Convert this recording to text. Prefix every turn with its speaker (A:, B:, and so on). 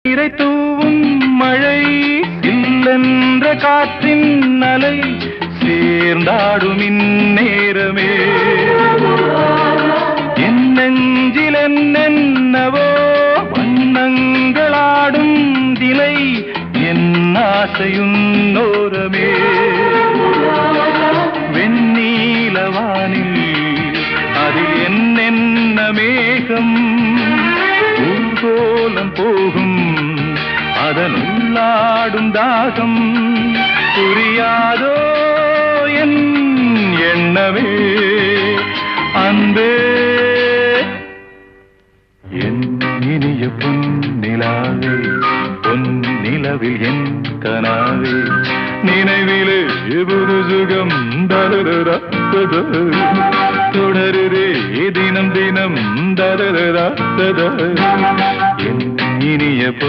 A: நீரை தூவும் மழை இல்லென்ற காற்றின் அலை சேர்ந்தாடும் இந்நேரமே என் நெஞ்சில் என்னென்னவோ வண்ணங்களாடும் திலை என் ஆசையுன்னோரமே வெண்ணீலவானில் அதில் என்னென்ன மேகம் ஊர்கோலம் போகும் அதன் உள்ளாடும் தாகம் புரியாதோ என் எண்ணமே அன்பே என் இனிய பொன்னிலாவே பொன்னிலவில் என் கனாவே நினைவிலே புது சுகம் தருதா தொடருதே தினம் தினம் தருதா என் இனிய பொன்